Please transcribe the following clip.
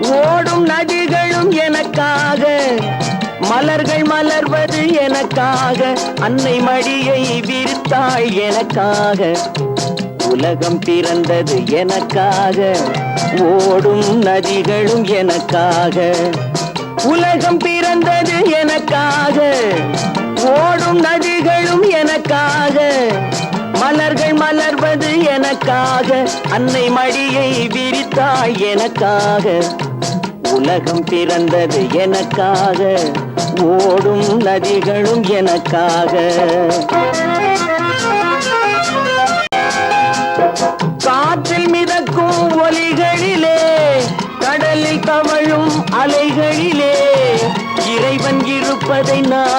ஓடும் நதிகளும் எனக்காக, மலர்கள் மலர்வது எனக்காக, அன்னை மடியை விரித்தாள் எனக்காக. உலகம் பிறந்தது எனக்காக, ஓடும் நதிகளும் எனக்காக. உலகம் பிறந்தது எனக்காக, ஓடும் நதிகளும் எனக்காக, மலர்கள் மலர்வது எனக்காக, அன்னை மடியை விரித்தாள் எனக்காக. உலகம் பிறந்தது எனக்காக, ஓடும் நதிகளும் எனக்காக. காற்றில் மிதக்கும் ஒலிகளிலே, கடலில் தவழும் அலைகளிலே, இறைவன் இருப்பதை நான்